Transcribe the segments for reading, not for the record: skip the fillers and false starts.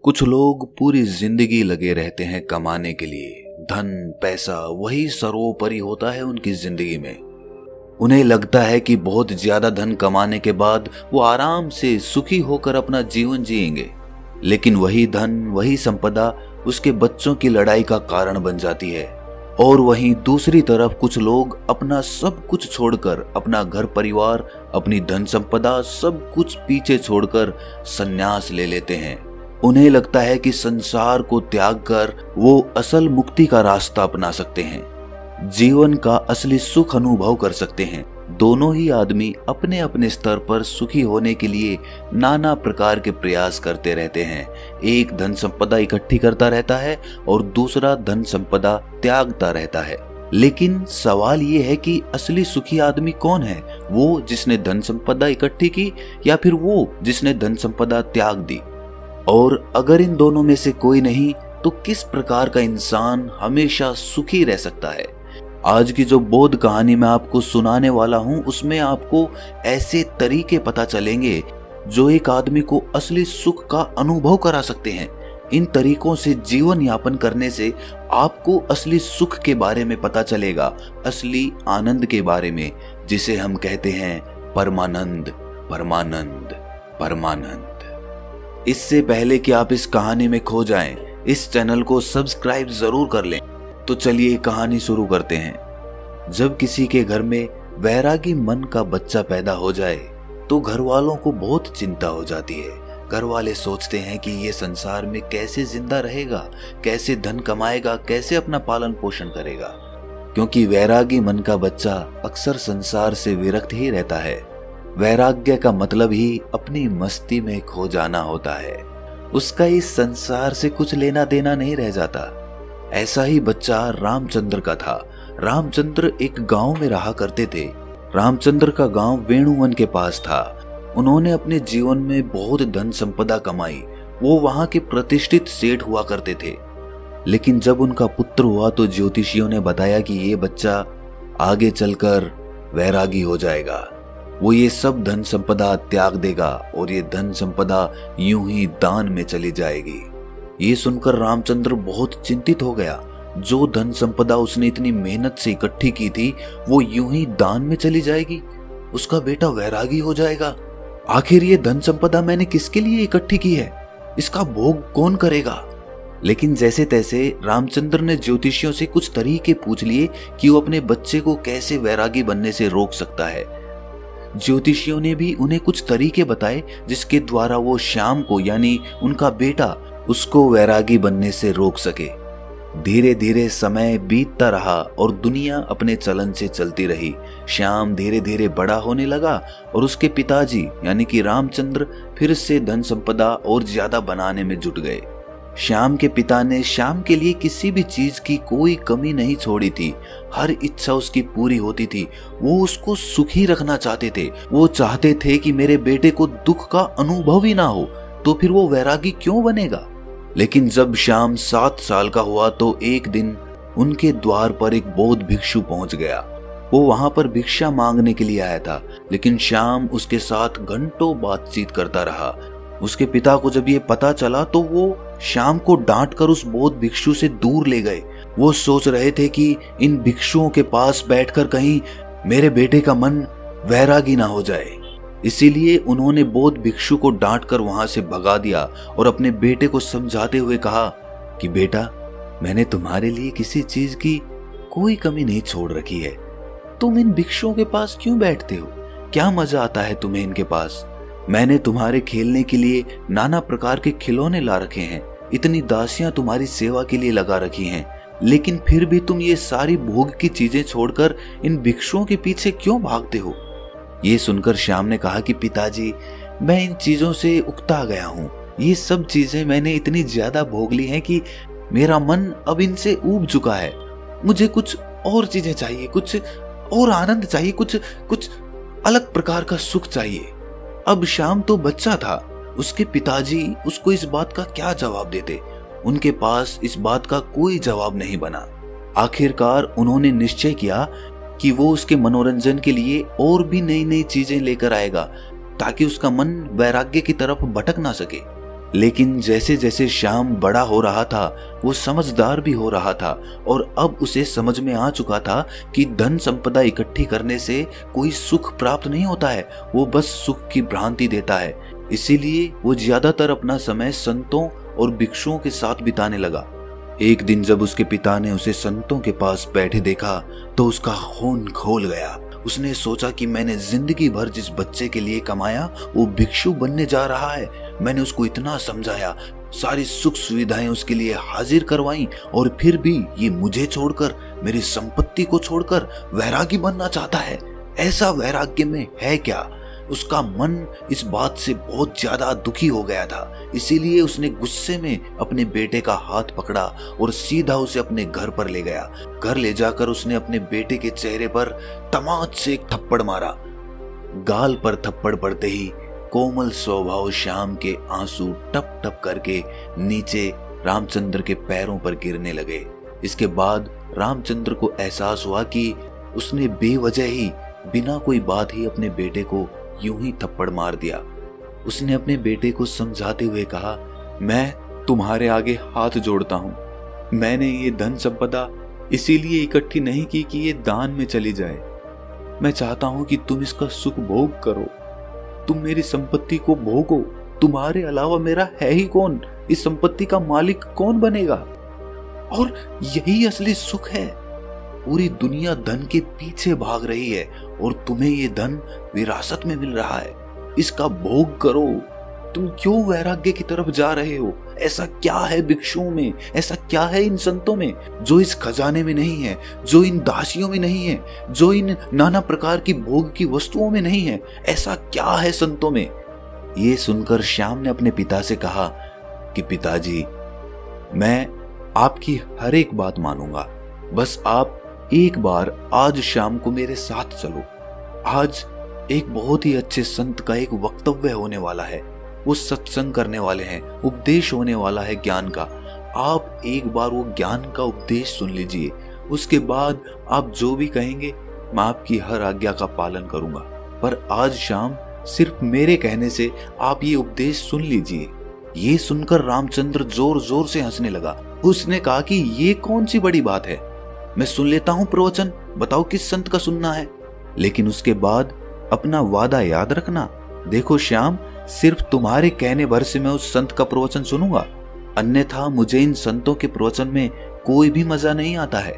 कुछ लोग पूरी जिंदगी लगे रहते हैं कमाने के लिए। धन पैसा वही सर्वोपरि होता है उनकी जिंदगी में। उन्हें लगता है कि बहुत ज्यादा धन कमाने के बाद वो आराम से सुखी होकर अपना जीवन जिएंगे, लेकिन वही धन वही संपदा उसके बच्चों की लड़ाई का कारण बन जाती है। और वहीं दूसरी तरफ कुछ लोग अपना सब कुछ छोड़कर, अपना घर परिवार, अपनी धन संपदा सब कुछ पीछे छोड़कर संन्यास ले लेते हैं। उन्हें लगता है कि संसार को त्याग कर वो असल मुक्ति का रास्ता अपना सकते हैं, जीवन का असली सुख अनुभव कर सकते हैं। दोनों ही आदमी अपने अपने स्तर पर सुखी होने के लिए नाना प्रकार के प्रयास करते रहते हैं। एक धन संपदा इकट्ठी करता रहता है और दूसरा धन संपदा त्यागता रहता है। लेकिन सवाल ये है कि असली सुखी आदमी कौन है? वो जिसने धन संपदा इकट्ठी की या फिर वो जिसने धन संपदा त्याग दी? और अगर इन दोनों में से कोई नहीं, तो किस प्रकार का इंसान हमेशा सुखी रह सकता है? आज की जो बोध कहानी मैं आपको सुनाने वाला हूं, उसमें आपको ऐसे तरीके पता चलेंगे जो एक आदमी को असली सुख का अनुभव करा सकते हैं। इन तरीकों से जीवन यापन करने से आपको असली सुख के बारे में पता चलेगा, असली आनंद के बारे में, जिसे हम कहते हैं परमानंद, परमानंद, परमानंद। इससे पहले कि आप इस कहानी में खो जाएं, इस चैनल को सब्सक्राइब जरूर कर लें। तो चलिए कहानी शुरू करते हैं। जब किसी के घर में वैरागी मन का बच्चा पैदा हो जाए तो घर वालों को बहुत चिंता हो जाती है। घर वाले सोचते हैं कि ये संसार में कैसे जिंदा रहेगा, कैसे धन कमाएगा, कैसे अपना पालन पोषण करेगा, क्योंकि वैरागी मन का बच्चा अक्सर संसार से विरक्त ही रहता है। वैराग्य का मतलब ही अपनी मस्ती में खो जाना होता है। उसका इस संसार से कुछ लेना देना नहीं रह जाता। ऐसा ही बच्चा रामचंद्र का था। रामचंद्र एक गांव में रहा करते थे। रामचंद्र का गांव वेणुवन के पास था। उन्होंने अपने जीवन में बहुत धन संपदा कमाई। वो वहां के प्रतिष्ठित सेठ हुआ करते थे। लेकिन जब उनका पुत्र हुआ तो ज्योतिषियों ने बताया कि ये बच्चा आगे चलकर वैरागी हो जाएगा। वो ये सब धन संपदा त्याग देगा और ये धन संपदा यूं ही दान में चली जाएगी। ये सुनकर रामचंद्र बहुत चिंतित हो गया। जो धन संपदा उसने इतनी मेहनत से इकट्ठी की थी वो यूं ही दान में चली जाएगी, उसका बेटा वैरागी हो जाएगा। आखिर ये धन संपदा मैंने किसके लिए इकट्ठी की है? इसका भोग कौन करेगा? लेकिन जैसे तैसे रामचंद्र ने ज्योतिषियों से कुछ तरीके पूछ लिए कि वो अपने बच्चे को कैसे वैरागी बनने से रोक सकता है। ज्योतिषियों ने भी उन्हें कुछ तरीके बताए जिसके द्वारा वो श्याम को, यानी उनका बेटा, उसको वैरागी बनने से रोक सके। धीरे धीरे समय बीतता रहा और दुनिया अपने चलन से चलती रही। श्याम धीरे धीरे बड़ा होने लगा और उसके पिताजी यानी कि रामचंद्र फिर से धन संपदा और ज्यादा बनाने में जुट गए। श्याम के पिता ने श्याम के लिए किसी भी चीज की कोई कमी नहीं छोड़ी थी। हर इच्छा उसकी पूरी होती थी। वो उसको सुखी रखना चाहते थे। वो चाहते थे कि मेरे बेटे को दुख का अनुभव ही ना हो, तो फिर वो वैरागी क्यों बनेगा? लेकिन जब श्याम 7 साल का हुआ तो एक दिन उनके द्वार पर एक बौद्ध भिक्षु पहुंच गया। वो वहां पर भिक्षा मांगने के लिए आया था, लेकिन श्याम उसके साथ घंटों बातचीत करता रहा। उसके पिता को जब ये पता चला तो वो श्याम को डांट कर उस बौद्ध भिक्षु से दूर ले गए। वो सोच रहे थे कि इन भिक्षुओं के पास बैठकर कहीं मेरे बेटे का मन वैरागी ना हो जाए। इसीलिए उन्होंने बौद्ध भिक्षु को डांट कर वहां से भगा दिया और अपने बेटे को समझाते हुए कहा कि बेटा, मैंने तुम्हारे लिए किसी चीज की कोई कमी नहीं छोड़ रखी है। तुम इन भिक्षुओं के पास क्यों बैठते हो? क्या मजा आता है तुम्हें इनके पास? मैंने तुम्हारे खेलने के लिए नाना प्रकार के खिलौने ला रखे हैं, इतनी दासियां तुम्हारी सेवा के लिए लगा रखी हैं, लेकिन फिर भी तुम ये सारी भोग की चीजें छोड़कर इन भिक्षुओं के पीछे क्यों भागते हो? ये सुनकर श्याम ने कहा कि पिताजी, मैं इन चीजों से उकता गया हूँ। ये सब चीजें मैंने इतनी ज्यादा भोग ली हैं कि मेरा मन अब इनसे ऊब चुका है। मुझे कुछ और चीजें चाहिए, कुछ और आनंद चाहिए, कुछ अलग प्रकार का सुख चाहिए। अब श्याम तो बच्चा था। उसके पिताजी उसको इस बात का क्या जवाब देते? उनके पास इस बात का कोई जवाब नहीं बना। आखिरकार उन्होंने निश्चय किया कि वो उसके मनोरंजन के लिए और भी नई नई चीजें लेकर आएगा ताकि उसका मन वैराग्य की तरफ भटक ना सके। लेकिन जैसे जैसे श्याम बड़ा हो रहा था वो समझदार भी हो रहा था और अब उसे समझ में आ चुका था कि धन संपदा इकट्ठी करने से कोई सुख प्राप्त नहीं होता है, वो बस सुख की भ्रांति देता है। इसीलिए वो ज्यादातर अपना समय संतों और भिक्षुओं के साथ बिताने लगा। एक दिन जब उसके पिता ने उसे संतों के पास बैठे देखा तो उसका खून खौल गया। उसने सोचा कि मैंने जिंदगी भर जिस बच्चे के लिए कमाया वो भिक्षु बनने जा रहा है। मैंने उसको इतना समझाया, सारी सुख सुविधाएं उसके लिए हाजिर करवाई और फिर भी ये मुझे छोड़कर, मेरी संपत्ति को छोड़कर वैरागी बनना चाहता है। ऐसा वैराग्य में है क्या? उसका मन इस बात से बहुत ज्यादा दुखी हो गया था। इसीलिए उसने गुस्से में अपने बेटे का हाथ पकड़ा और सीधा उसे अपने घर पर ले गया। घर ले जाकर उसने अपने बेटे के चेहरे पर तमाच से एक थप्पड़ मारा। गाल पर थप्पड़ पड़ते ही कोमल स्वभाव श्याम के आंसू टप टप करके नीचे रामचंद्र के पैरों पर गिरने लगे। इसके बाद रामचंद्र को एहसास हुआ कि उसने बेवजह ही, बिना कोई बात ही अपने बेटे को यूं ही थप्पड़ मार दिया। उसने अपने बेटे को समझाते हुए कहा, मैं तुम्हारे आगे हाथ जोड़ता हूं। मैंने ये धन संपदा इसीलिए इकट्ठी नहीं की कि ये दान में चली जाए। मैं चाहता हूं कि तुम इसका सुख भोग करो। तुम मेरी संपत्ति को भोगो। तुम्हारे अलावा मेरा है ही कौन? इस संपत्ति का मालिक कौन बनेगा? और यही असली सुख है। पूरी दुनिया धन के पीछे भाग रही है और तुम्हें ये धन विरासत में मिल रहा है। इसका भोग करो। तुम क्यों वैराग्य की तरफ जा रहे हो? ऐसा क्या है भिक्षुओं में, ऐसा क्या है इन संतों में जो इस खजाने में नहीं है, जो इन दासियों में नहीं है, जो इन नाना प्रकार की भोग की वस्तुओं में नहीं है? ऐसा क्या है संतों में? ये सुनकर श्याम ने अपने पिता से कहा कि पिताजी, मैं आपकी हर एक बात मानूंगा, बस आप एक बार आज शाम को मेरे साथ चलो। आज एक बहुत ही अच्छे संत का एक वक्तव्य होने वाला है। वो सत्संग करने वाले हैं, उपदेश होने वाला है ज्ञान का। आप एक बार वो ज्ञान का उपदेश सुन लीजिए। उसके बाद आप जो भी कहेंगे मैं आपकी हर आज्ञा का पालन करूंगा, पर आज शाम सिर्फ मेरे कहने से आप ये उपदेश सुन लीजिए। ये सुनकर रामचंद्र जोर जोर से हंसने लगा। उसने कहा कि ये कौन सी बड़ी बात है, मैं सुन लेता हूं प्रवचन, बताओ किस संत का सुनना है। लेकिन उसके बाद अपना वादा याद रखना। देखो श्याम, सिर्फ तुम्हारे कहने भर से मैं उस संत का प्रवचन सुनूंगा, अन्यथा मुझे इन संतों के प्रवचन में कोई भी मजा नहीं आता है।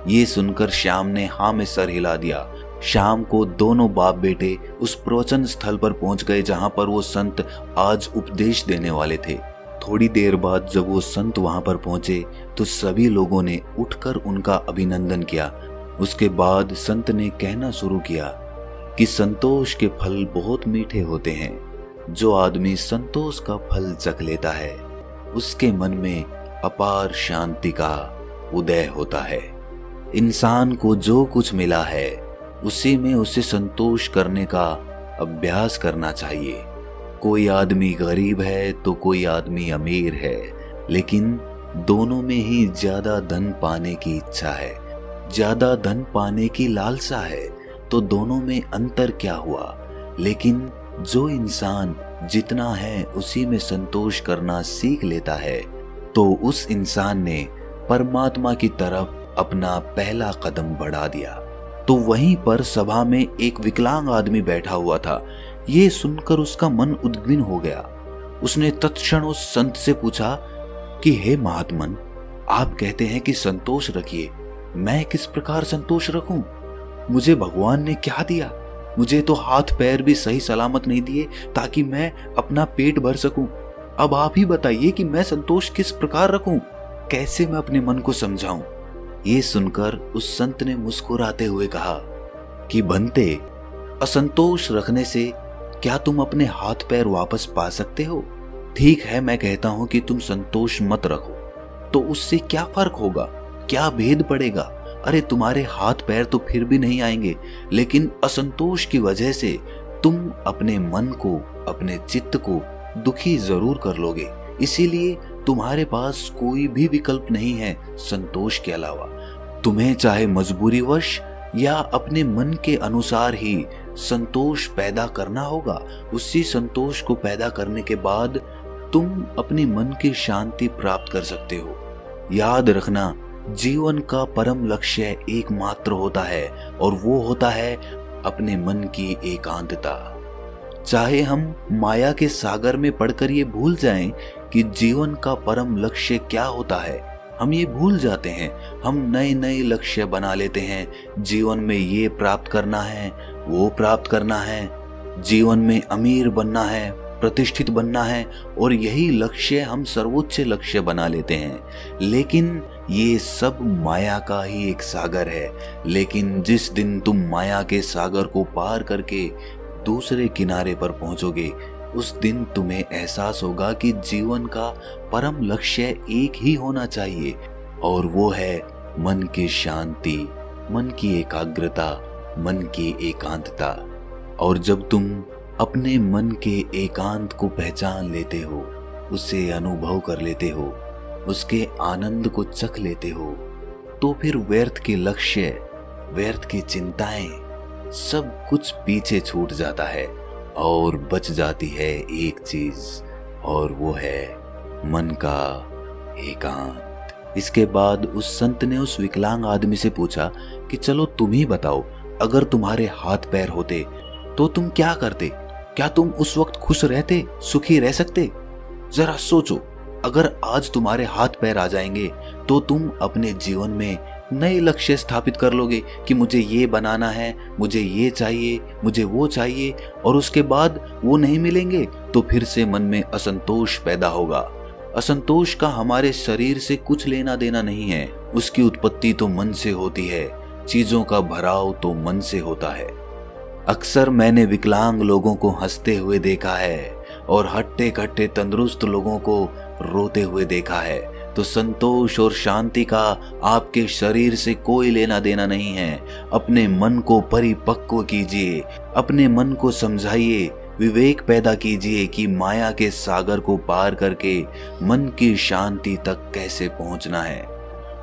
ये सुनकर श्याम ने हाँ में सर हिला दिया। शाम को दोनों बाप बेटे उस प्रवचन स्थल पर पहुंच गए जहां पर वो संत आज उपदेश देने वाले थे। थोड़ी देर बाद जब वो संत वहां पर पहुंचे तो सभी लोगों ने उठकर उनका अभिनंदन किया। उसके बाद संत ने कहना शुरू किया कि संतोष के फल बहुत मीठे होते हैं। जो आदमी संतोष का फल चख लेता है उसके मन में अपार शांति का उदय होता है। इंसान को जो कुछ मिला है उसी में उसे संतोष करने का अभ्यास करना चाहिए। कोई आदमी गरीब है तो कोई आदमी अमीर है, लेकिन दोनों में ही ज्यादा धन पाने की इच्छा है, ज्यादा धन पाने की लालसा है, तो दोनों में अंतर क्या हुआ। लेकिन जो इंसान जितना है उसी में संतोष करना सीख लेता है तो उस इंसान ने परमात्मा की तरफ अपना पहला कदम बढ़ा दिया। तो वहीं पर सभा में एक विकलांग आदमी बैठा हुआ था। ये सुनकर उसका मन उद्विग्न हो गया। उसने तत्क्षण उस संत से पूछा कि हे महात्मन, आप कहते हैं कि संतोष रखिए, मैं किस प्रकार संतोष रखूं? मुझे भगवान ने क्या दिया? मुझे तो हाथ पैर भी सही सलामत नहीं दिए ताकि मैं अपना पेट भर सकूं। अब आप ही बताइए कि मैं संतोष किस प्रकार रखूं? कैसे मैं अपने मन को समझाऊं? ये सुनकर उस संत ने मुस्कुराते हुए कहा कि बनते, असंतोष रखने से क्या तुम अपने हाथ पैर वापस पा सकते हो? ठीक है, मैं कहता हूं कि तुम संतोष मत रखो, तो उससे क्या फर्क होगा, क्या भेद पड़ेगा? अरे तुम्हारे हाथ पैर तो फिर भी नहीं आएंगे, लेकिन असंतोष की वजह से तुम अपने मन को, अपने चित्त को दुखी जरूर कर लोगे। इसीलिए तुम्हारे पास कोई भी विकल्प नहीं है संतोष के अलावा। तुम्हें चाहे मजबूरीवश या अपने मन के अनुसार ही संतोष पैदा करना होगा। उसी संतोष को पैदा करने के बाद तुम अपने मन की शांति प्राप्त कर सकते हो। याद रखना, जीवन का परम लक्ष्य एकमात्र होता है और वो होता है अपने मन की एकांतता। चाहे हम माया के सागर में पड़कर ये भूल जाएं कि जीवन का परम लक्ष्य क्या होता है, हम ये भूल जाते हैं। हम नए नए लक्ष्य बना लेते हैं। जीवन में ये प्राप्त करना है, वो प्राप्त करना है, जीवन में अमीर बनना है, प्रतिष्ठित बनना है, और यही लक्ष्य हम सर्वोच्च लक्ष्य बना लेते हैं। लेकिन ये सब माया का ही एक सागर है। लेकिन जिस दिन तुम माया के सागर को पार करके दूसरे किनारे पर पहुंचोगे, उस दिन तुम्हें एहसास होगा कि जीवन का परम लक्ष्य एक ही होना चाहिए, और वो है मन की शांति, मन की एकाग्रता, मन की एकांतता। और जब तुम अपने मन के एकांत को पहचान लेते हो, उसे अनुभव कर लेते हो, उसके आनंद को चख लेते हो, तो फिर व्यर्थ के लक्ष्य, व्यर्थ की चिंताएं, सब कुछ पीछे छूट जाता है और बच जाती है एक चीज, और वो है मन का एकांत। इसके बाद उस संत ने उस विकलांग आदमी से पूछा कि चलो तुम ही बताओ, अगर तुम्हारे हाथ पैर होते तो तुम क्या करते? क्या तुम उस वक्त खुश रहते, सुखी रह सकते? जरा सोचो, अगर आज तुम्हारे हाथ पैर आ जाएंगे तो तुम अपने जीवन में नए लक्ष्य स्थापित कर लोगे कि मुझे ये बनाना है, मुझे ये चाहिए, मुझे वो चाहिए, और उसके बाद वो नहीं मिलेंगे तो फिर से मन में असंतोष पैदा होगा। असंतोष का हमारे शरीर से कुछ लेना देना नहीं है, उसकी उत्पत्ति तो मन से होती है, चीजों का भराव तो मन से होता है। अक्सर मैंने विकलांग लोगों को हंसते हुए देखा है और हट्टे कट्टे तंदुरुस्त लोगों को रोते हुए देखा है। तो संतोष और शांति का आपके शरीर से कोई लेना देना नहीं है। अपने मन को परिपक्व कीजिए, अपने मन को समझाइए, विवेक पैदा कीजिए कि माया के सागर को पार करके मन की शांति तक कैसे पहुंचना है।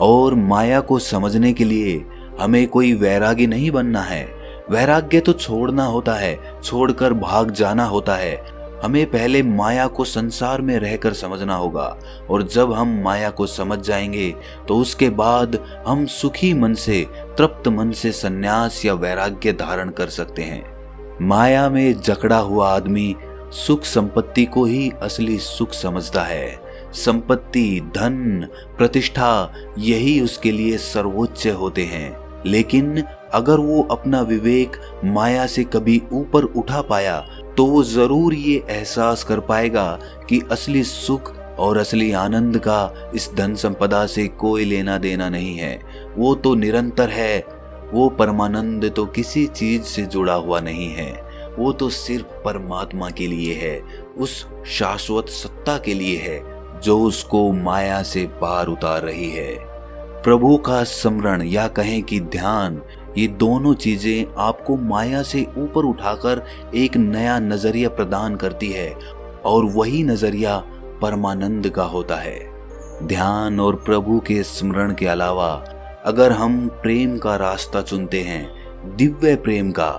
और माया को समझने के लिए हमें कोई वैरागी नहीं बनना है। वैराग्य तो छोड़ना होता है, छोड़कर भाग जाना होता है। हमें पहले माया को संसार में रहकर समझना होगा, और जब हम माया को समझ जाएंगे तो उसके बाद हम सुखी मन से, तृप्त मन से संन्यास या वैराग्य धारण कर सकते हैं। माया में जकड़ा हुआ आदमी सुख संपत्ति को ही असली सुख समझता है। संपत्ति, धन, प्रतिष्ठा, यही उसके लिए सर्वोच्च होते हैं। लेकिन अगर वो अपना विवेक माया से कभी ऊपर उठा पाया तो वो जरूर ये एहसास कर पाएगा कि असली सुख और असली आनंद का इस धन संपदा से कोई लेना देना नहीं है। वो तो निरंतर है। वो परमानंद तो किसी चीज से जुड़ा हुआ नहीं है। वो तो सिर्फ परमात्मा के लिए है, उस शाश्वत सत्ता के लिए है जो उसको माया से पार उतार रही है। प्रभु का स्मरण या कहें कि ध्यान, ये दोनों चीजें आपको माया से ऊपर उठाकर एक नया नजरिया प्रदान करती है, और वही नजरिया परमानंद का होता है। ध्यान और प्रभु के स्मरण के अलावा अगर हम प्रेम का रास्ता चुनते हैं, दिव्य प्रेम का,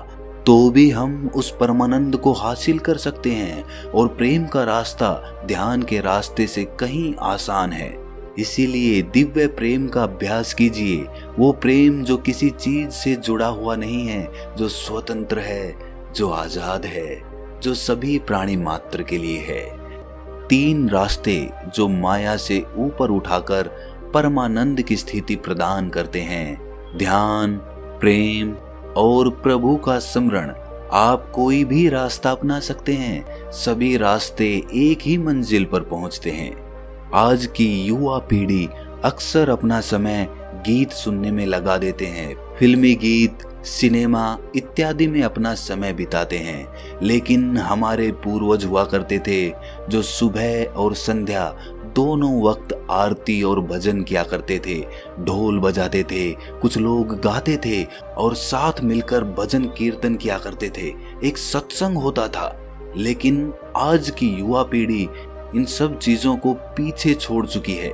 तो भी हम उस परमानंद को हासिल कर सकते हैं। और प्रेम का रास्ता ध्यान के रास्ते से कहीं आसान है। इसीलिए दिव्य प्रेम का अभ्यास कीजिए। वो प्रेम जो किसी चीज से जुड़ा हुआ नहीं है, जो स्वतंत्र है, जो आजाद है, जो सभी प्राणी मात्र के लिए है। 3 रास्ते जो माया से ऊपर उठाकर परमानंद की स्थिति प्रदान करते हैं, ध्यान, प्रेम और प्रभु का स्मरण। आप कोई भी रास्ता अपना सकते हैं, सभी रास्ते एक ही मंजिल पर पहुंचते हैं। आज की युवा पीढ़ी अक्सर अपना समय गीत सुनने में लगा देते हैं, फिल्मी गीत, सिनेमा इत्यादि में अपना समय बिताते हैं। लेकिन हमारे पूर्वज हुआ करते थे जो सुबह और संध्या दोनों वक्त आरती और भजन किया करते थे, ढोल बजाते थे, कुछ लोग गाते थे और साथ मिलकर भजन कीर्तन किया करते थे। एक सत्संग होता था। लेकिन आज की युवा पीढ़ी इन सब चीजों को पीछे छोड़ चुकी है।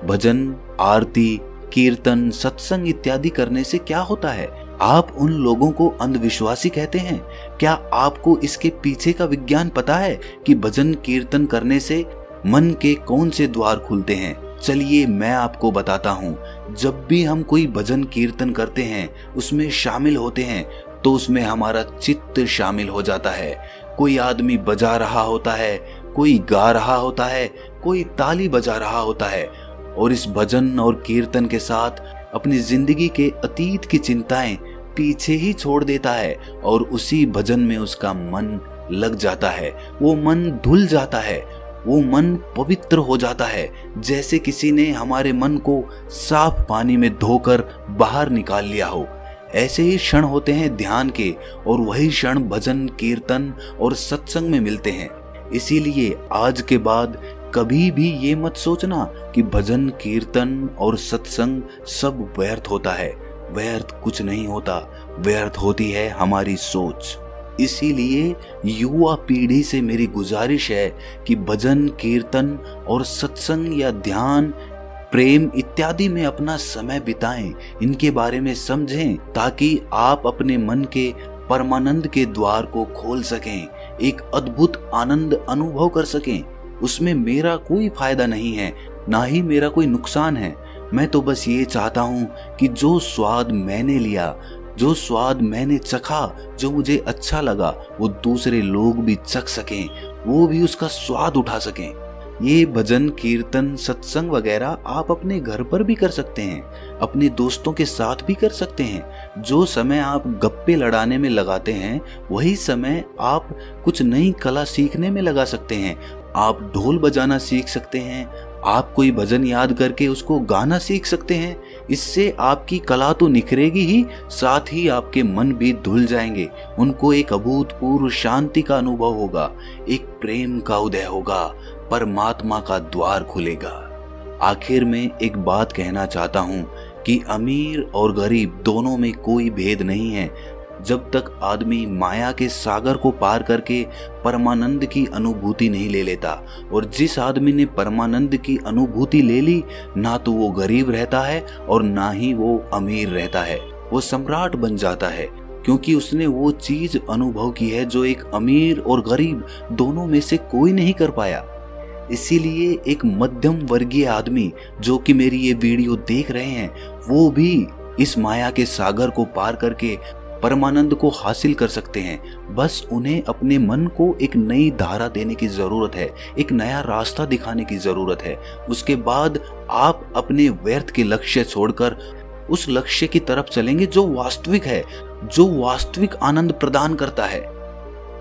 भजन, आरती, कीर्तन, सत्संग इत्यादि करने से क्या होता है? आप उन लोगों को अंधविश्वासी कहते हैं। क्या आपको इसके पीछे का विज्ञान पता है कि भजन कीर्तन करने से मन के कौन से द्वार खुलते हैं? चलिए मैं आपको बताता हूँ। जब भी हम कोई भजन कीर्तन करते हैं, उसमें शामिल होते हैं, तो उसमें हमारा चित्त शामिल हो जाता है। कोई आदमी बजा रहा होता है, कोई गा रहा होता है, कोई ताली बजा रहा होता है, और इस भजन और कीर्तन के साथ अपनी जिंदगी के अतीत की चिंताएं पीछे ही छोड़ देता है और उसी भजन में उसका मन लग जाता है। वो मन धुल जाता है, वो मन पवित्र हो जाता है, जैसे किसी ने हमारे मन को साफ पानी में धोकर बाहर निकाल लिया हो। ऐसे ही क्षण होते हैं ध्यान के, और वही क्षण भजन कीर्तन और सत्संग में मिलते हैं। इसीलिए आज के बाद कभी भी ये मत सोचना कि भजन कीर्तन और सत्संग सब व्यर्थ होता है। व्यर्थ कुछ नहीं होता, व्यर्थ होती है हमारी सोच। इसीलिए युवा पीढ़ी से मेरी गुजारिश है कि भजन कीर्तन और सत्संग या ध्यान, प्रेम इत्यादि में अपना समय बिताएं, इनके बारे में समझें, ताकि आप अपने मन के परमानंद के द्वार को खोल सकें, एक अद्भुत आनंद अनुभव कर सकें। उसमें मेरा कोई फायदा नहीं है, ना ही मेरा कोई नुकसान है। मैं तो बस ये चाहता हूँ कि जो स्वाद मैंने लिया, जो स्वाद मैंने चखा, जो मुझे अच्छा लगा, वो दूसरे लोग भी चख सकें, वो भी उसका स्वाद उठा सकें। ये भजन कीर्तन सत्संग वगैरह आप अपने घर पर भी कर सकते हैं, अपने दोस्तों के साथ भी कर सकते हैं। जो समय आप गप्पे लड़ाने में लगाते हैं, वही समय आप कुछ नई कला सीखने में लगा सकते हैं। आप ढोल बजाना सीख सकते हैं, आप कोई भजन याद करके उसको गाना सीख सकते हैं। इससे आपकी कला तो निखरेगी ही, साथ ही आपके मन भी धुल जाएंगे। उनको एक अभूतपूर्व शांति का अनुभव होगा, एक प्रेम का उदय होगा, परमात्मा का द्वार खुलेगा। आखिर में एक बात कहना चाहता हूँ कि अमीर और गरीब दोनों में कोई भेद नहीं है। जब तक आदमी माया के सागर को पार करके परमानंद की अनुभूति नहीं ले लेता, और जिस आदमी ने परमानंद की अनुभूति ले ली, ना तो वो गरीब रहता है और ना ही वो अमीर रहता है। वो सम्राट बन जाता है, क्योंकि उसने वो चीज अनुभव की है जो एक अमीर और गरीब दोनों में से कोई नहीं कर पाया। इसीलिए एक मध्यम वर्गीय आदमी जो कि मेरी ये वीडियो देख रहे हैं, वो भी इस माया के सागर को पार करके परमानंद को हासिल कर सकते हैं। बस उन्हें अपने मन को एक नई धारा देने की जरूरत है, एक नया रास्ता दिखाने की जरूरत है। उसके बाद आप अपने व्यर्थ के लक्ष्य छोड़कर उस लक्ष्य की तरफ चलेंगे जो वास्तविक है, जो वास्तविक आनंद प्रदान करता है।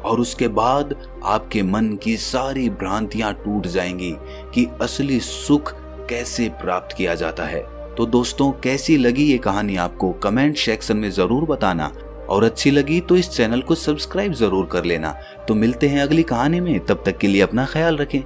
और उसके बाद आपके मन की सारी भ्रांतियां टूट जाएंगी कि असली सुख कैसे प्राप्त किया जाता है। तो दोस्तों, कैसी लगी ये कहानी आपको कमेंट सेक्शन में जरूर बताना, और अच्छी लगी तो इस चैनल को सब्सक्राइब जरूर कर लेना। तो मिलते हैं अगली कहानी में, तब तक के लिए अपना ख्याल रखें।